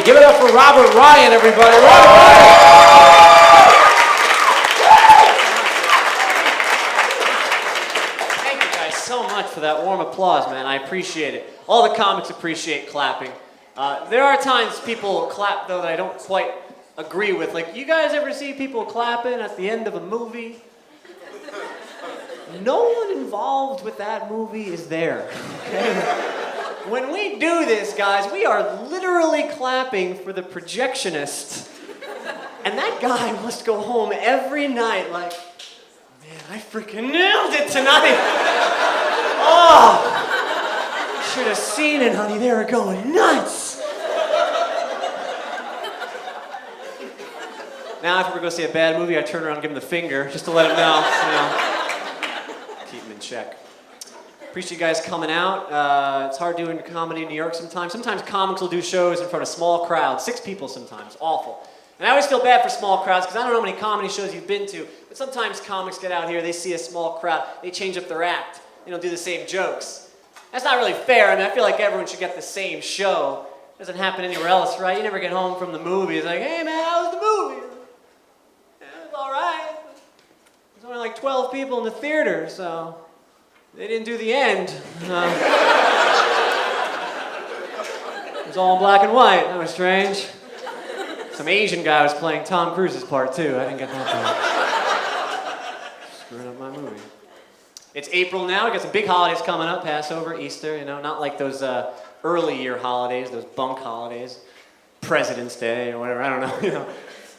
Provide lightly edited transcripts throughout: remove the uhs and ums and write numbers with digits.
movie. Give it up for Robert Ryan, everybody. Robert Ryan! Thank you guys so much for that warm applause, man. I appreciate it. All the comics appreciate clapping. There are times people clap, though, that I don't quite agree with. Like, you guys ever see people clapping at the end of a movie? No one involved with that movie is there. Okay? When we do this, guys, we are literally clapping for the projectionist. And that guy must go home every night like, man, I freaking nailed it tonight. Oh, you should have seen it, honey. They were going nuts. Now, if we're going to see a bad movie, I turn around and give him the finger just to let him know. Keep him in check. Appreciate you guys coming out. It's hard doing comedy in New York sometimes. Sometimes comics will do shows in front of small crowds, 6 people sometimes, awful. And I always feel bad for small crowds because I don't know how many comedy shows you've been to, but sometimes comics get out here, they see a small crowd, they change up their act, they don't do the same jokes. That's not really fair. I mean, I feel like everyone should get the same show. It doesn't happen anywhere else, right? You never get home from the movie, it's like, hey man, how was the movie? Yeah, it was all right. There's only like 12 people in the theater, so they didn't do the end. It was all in black and white. That was strange. Some Asian guy was playing Tom Cruise's part, too. I didn't get that part. Screwing up my movie. It's April now. We got some big holidays coming up. Passover, Easter, not like those early year holidays, those bunk holidays. President's Day or whatever, I don't know.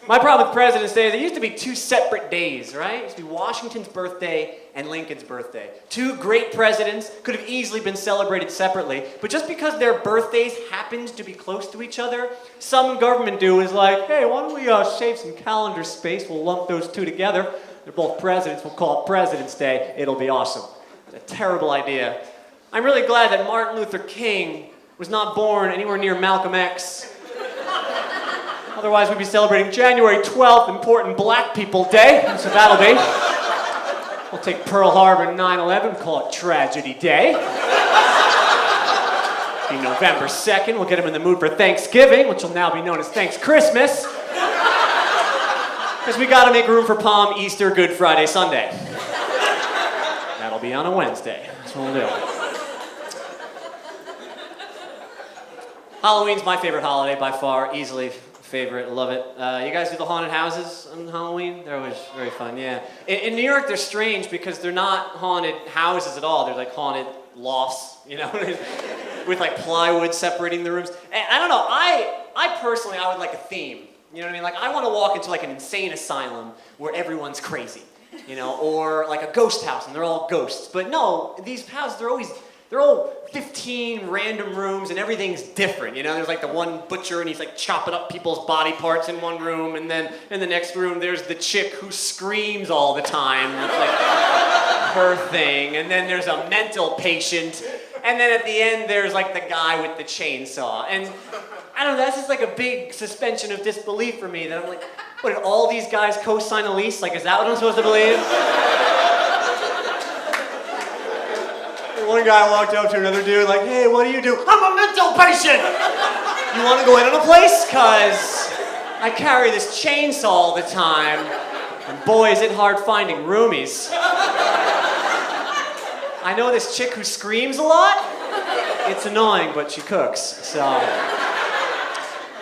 My problem with President's Day is it used to be 2 separate days, right? It used to be Washington's birthday and Lincoln's birthday. 2 great presidents could have easily been celebrated separately, but just because their birthdays happened to be close to each other, some government is like, hey, why don't we save some calendar space? We'll lump those 2 together. They're both presidents. We'll call it President's Day. It'll be awesome. It's a terrible idea. I'm really glad that Martin Luther King was not born anywhere near Malcolm X. Otherwise, we'd be celebrating January 12th, Important Black People Day. So that'll be. We'll take Pearl Harbor and 9/11, call it Tragedy Day. Be November 2nd, we'll get them in the mood for Thanksgiving, which will now be known as Thanks Christmas. Because we gotta make room for Palm, Easter, Good Friday, Sunday. That'll be on a Wednesday. That's what we'll do. Halloween's my favorite holiday by far, easily favorite, love it. You guys do the haunted houses on Halloween? They're always very fun, yeah. In New York, they're strange because they're not haunted houses at all. They're like haunted lofts, with like plywood separating the rooms. And I don't know, I personally, I would like a theme. You know what I mean? Like, I want to walk into like an insane asylum where everyone's crazy, or like a ghost house and they're all ghosts. But no, these houses, they're all 15 random rooms and everything's different, There's like the one butcher and he's like chopping up people's body parts in one room, and then in the next room there's the chick who screams all the time. That's like her thing. And then there's a mental patient. And then at the end there's like the guy with the chainsaw. And I don't know, that's just like a big suspension of disbelief for me that I'm like, what, did all these guys co-sign a lease? Like, is that what I'm supposed to believe? One guy walked up to another dude like, hey, what do you do? I'm a mental patient! You want to go in on a place? Because I carry this chainsaw all the time, and boy, is it hard finding roomies. I know this chick who screams a lot. It's annoying, but she cooks, so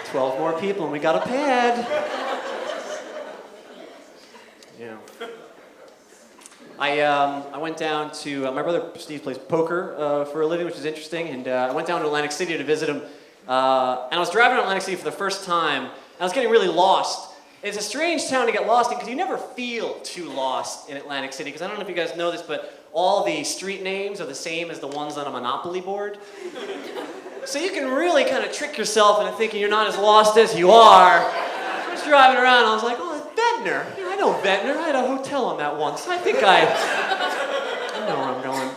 12 more people and we got a pad. Yeah. I went down to, my brother Steve plays poker for a living, which is interesting, and I went down to Atlantic City to visit him, and I was driving to Atlantic City for the first time, and I was getting really lost. It's a strange town to get lost in because you never feel too lost in Atlantic City, because I don't know if you guys know this, but all the street names are the same as the ones on a Monopoly board. So you can really kind of trick yourself into thinking you're not as lost as you are. I was driving around, I was like, oh, it's Ventnor. I know Ventnor. I had a hotel on that once. I think I know where I'm going.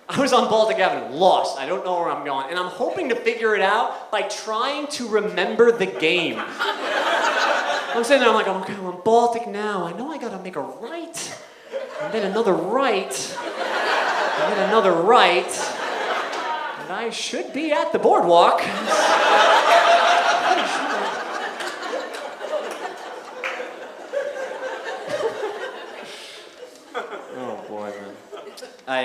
I was on Baltic Avenue, lost. I don't know where I'm going. And I'm hoping to figure it out by trying to remember the game. I'm sitting there, I'm like, okay, I'm on Baltic now. I know I gotta make a right. And then another right. And then another right. And I should be at the boardwalk.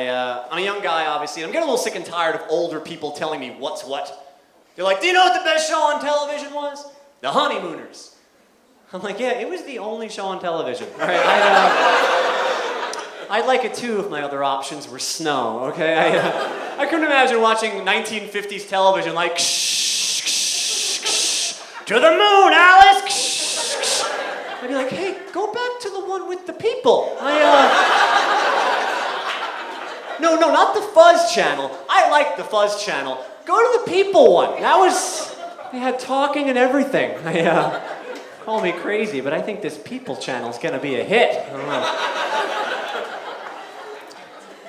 I'm a young guy, obviously, and I'm getting a little sick and tired of older people telling me what's what. They're like, do you know what the best show on television was? The Honeymooners. I'm like, yeah, it was the only show on television. All right, I'd like it too if my other options were Snow, okay? I couldn't imagine watching 1950s television like, to the moon, Alice! I'd be like, hey, go back to the one with the people. No, not the Fuzz channel. I like the Fuzz channel. Go to the people one. They had talking and everything. Call me crazy, but I think this people channel's gonna be a hit. I don't know.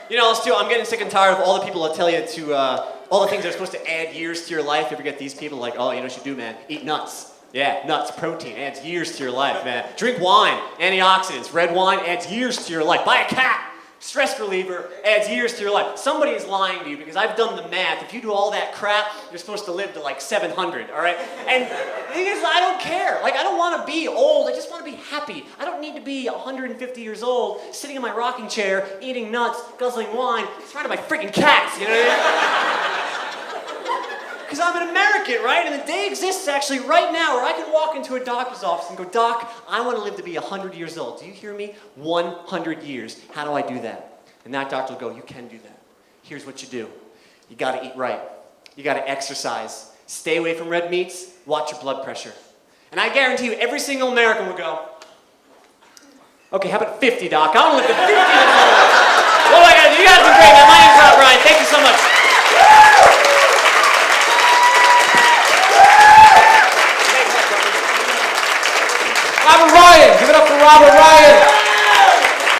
You know, Stu, I'm getting sick and tired of all the people that tell you all the things that are supposed to add years to your life. You ever get these people like, oh, you know what you do, man? Eat nuts. Yeah, nuts, protein, adds years to your life, man. Drink wine, antioxidants. Red wine adds years to your life. Buy a cat. Stress reliever adds years to your life. Somebody is lying to you because I've done the math. If you do all that crap, you're supposed to live to like 700, all right? And the thing is, I don't care. Like, I don't want to be old. I just want to be happy. I don't need to be 150 years old, sitting in my rocking chair, eating nuts, guzzling wine, surrounded by freaking cats, you know what I mean? Because I'm an American, right? And the day exists actually right now where I can walk into a doctor's office and go, Doc, I want to live to be 100 years old. Do you hear me? 100 years. How do I do that? And that doctor will go, you can do that. Here's what you do. You got to eat right. You got to exercise. Stay away from red meats. Watch your blood pressure. And I guarantee you, every single American will go, okay, how about 50, Doc? I want to live to 50 years old. Oh my God, you guys have been great, man. My name's Rob Ryan. Thank you so much. Robert Ryan, give it up for Robert Ryan.